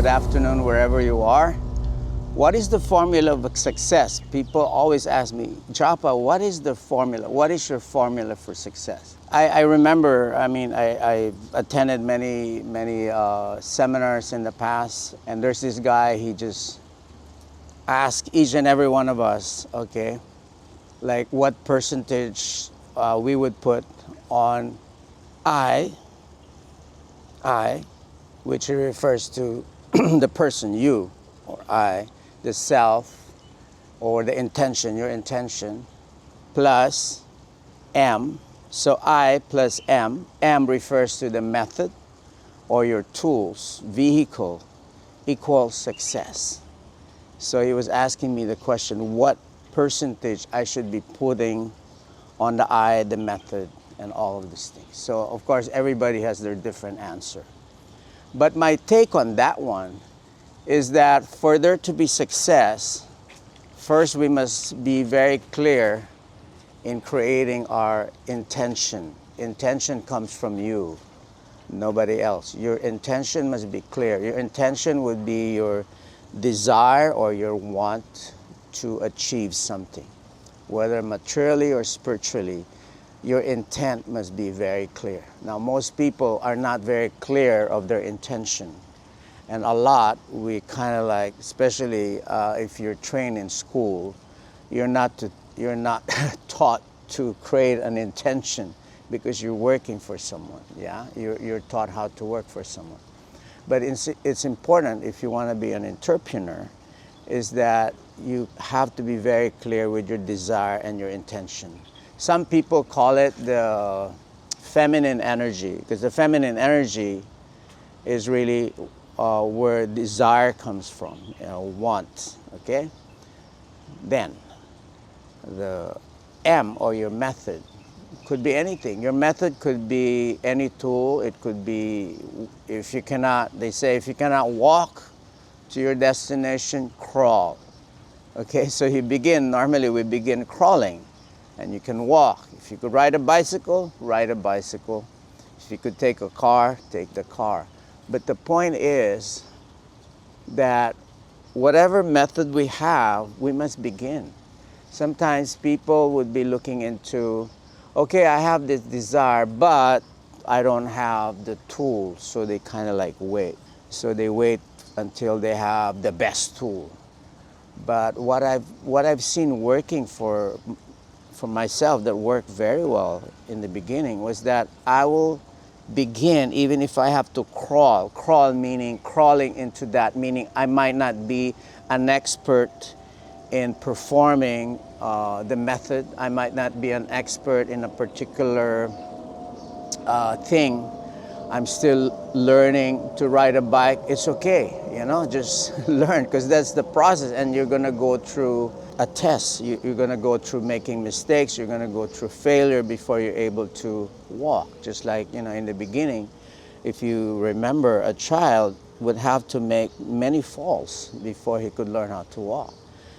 good afternoon, wherever you are. What is the formula of success? People always ask me, Japa, what is the formula? What is your formula for success? I remember, I attended many seminars in the past, and there's this guy, he just asked each and every one of us, okay, like what percentage we would put on I, which refers to the person, you, or I, the self, or the intention, your intention, plus M. So I plus M. M refers to the method or your tools, vehicle, equals success. So he was asking me the question, what percentage I should be putting on the I, the method, and all of these things. So of course, everybody has their different answer. But my take on that one is that for there to be success, first we must be very clear in creating our intention. Intention comes from you, nobody else. Your intention must be clear. Your intention would be your desire or your want to achieve something, whether materially or spiritually. Your intent must be very clear. Now, most people are not very clear of their intention. And a lot, we kind of like, especially if you're trained in school, you're not taught to create an intention because you're working for someone, yeah? You're taught how to work for someone. But it's important, if you want to be an entrepreneur, is that you have to be very clear with your desire and your intention. Some people call it the feminine energy, because the feminine energy is really where desire comes from, want, okay? Then, the M, or your method, could be anything. Your method could be any tool. It could be, if you cannot, they say, if you cannot walk to your destination, crawl. Okay, so normally we begin crawling. And you can walk. If you could ride a bicycle, ride a bicycle. If you could take a car, take the car. But the point is that whatever method we have, we must begin. Sometimes people would be looking into, okay, I have this desire, but I don't have the tools, so they kind of like wait. So they wait until they have the best tool. But what I've seen working for myself, that worked very well in the beginning, was that I will begin even if I have to crawl meaning crawling into that, meaning I might not be an expert in performing the method. I might not be an expert in a particular thing. I'm still learning to ride a bike. It's okay, just learn, because that's the process, and you're gonna go through a test. You're gonna go through making mistakes. You're gonna go through failure before you're able to walk. Just like, in the beginning, if you remember, a child would have to make many falls before he could learn how to walk.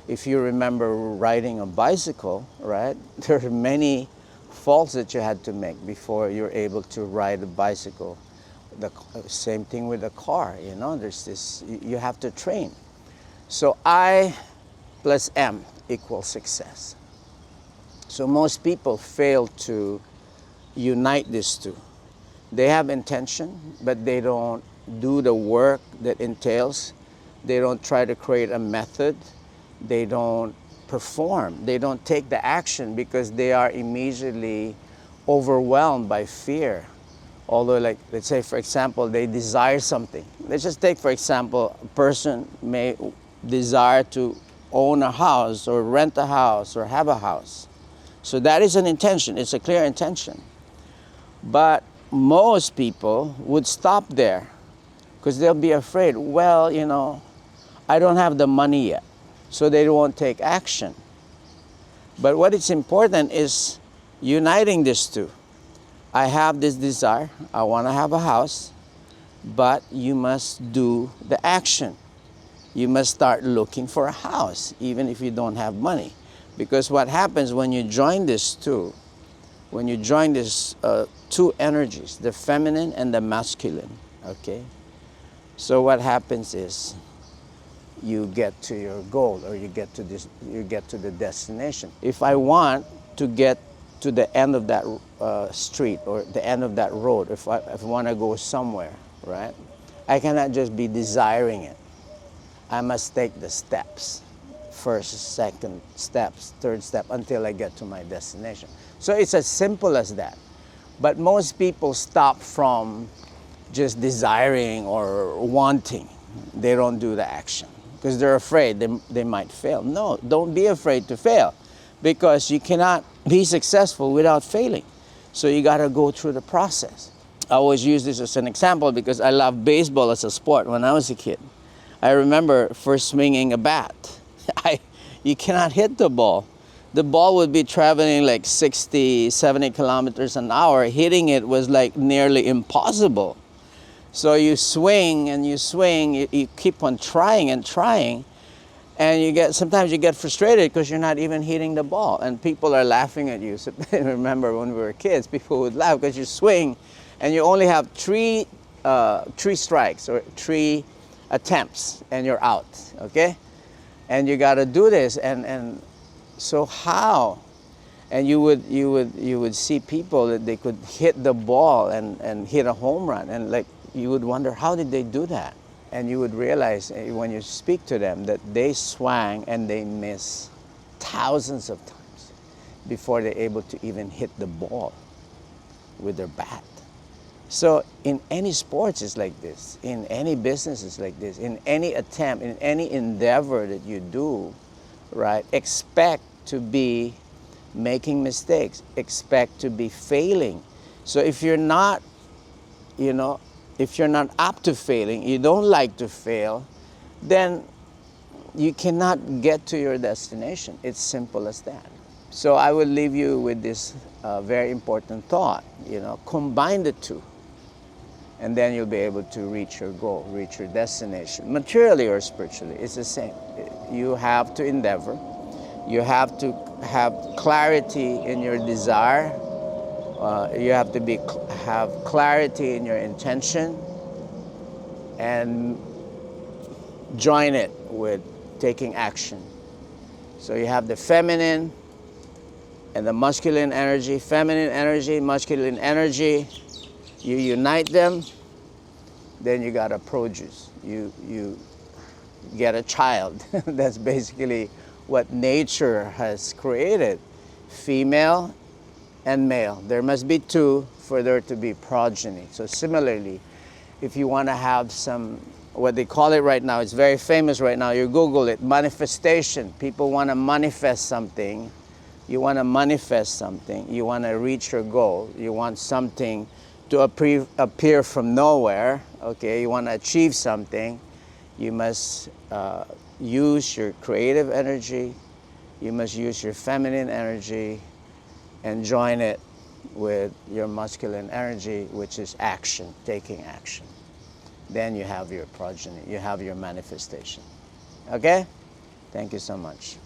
If you remember riding a bicycle, right, there are many falls that you had to make before you're able to ride a bicycle. The same thing with a car, there's this, you have to train. So I plus M equals success. So most people fail to unite these two. They have intention, but they don't do the work that entails. They don't try to create a method. They don't perform. They don't take the action because they are immediately overwhelmed by fear. Although, like, let's say, for example, they desire something. Let's just take, for example, a person may desire to own a house or rent a house or have a house. So that is an intention. It's a clear intention. But most people would stop there because they'll be afraid, well, I don't have the money yet, so they won't take action. But what is important is uniting these two. I have this desire, I want to have a house, but you must do the action. You must start looking for a house, even if you don't have money. Because what happens when you join these two, two energies, the feminine and the masculine, okay? So what happens is you get to your goal, or you get to the destination. If I want to get to the end of that street, or the end of that road, if I want to go somewhere, right? I cannot just be desiring it. I must take the steps. First, second steps, third step, until I get to my destination. So it's as simple as that. But most people stop from just desiring or wanting. They don't do the action because they're afraid they might fail. No, don't be afraid to fail, because you cannot be successful without failing. So you got to go through the process. I always use this as an example because I loved baseball as a sport when I was a kid. I remember first swinging a bat. You cannot hit the ball. The ball would be traveling like 60, 70 kilometers an hour. Hitting it was like nearly impossible. So you swing and you swing, you keep on trying and trying, and sometimes you get frustrated because you're not even hitting the ball, and people are laughing at you. So remember when we were kids, people would laugh because you swing and you only have three strikes or 3 attempts and you're out, okay? And you got to do this, and so how? And you would see people that they could hit the ball and hit a home run, and like you would wonder, how did they do that? And you would realize when you speak to them that they swang and they miss thousands of times before they're able to even hit the ball with their bat. So in any sports it's like this, in any business it's like this, in any attempt, in any endeavor that you do, right? Expect to be making mistakes, expect to be failing. So if you're not, if you're not up to failing, you don't like to fail, then you cannot get to your destination. It's simple as that. So I will leave you with this very important thought, combine the two. And then you'll be able to reach your goal, reach your destination. Materially or spiritually, it's the same. You have to endeavor. You have to have clarity in your desire. You have to have clarity in your intention, and join it with taking action. So you have the feminine and the masculine energy. Feminine energy, masculine energy. You unite them, then you got a produce. You get a child. That's basically what nature has created. Female and male. There must be 2 for there to be progeny. So similarly, if you want to have some, what they call it right now, it's very famous right now, you Google it, manifestation. People want to manifest something. You want to manifest something. You want to reach your goal. You want something to appear from nowhere, okay? You want to achieve something. You must use your creative energy. You must use your feminine energy and join it with your masculine energy, which is action, taking action. Then you have your progeny, you have your manifestation. Okay? Thank you so much.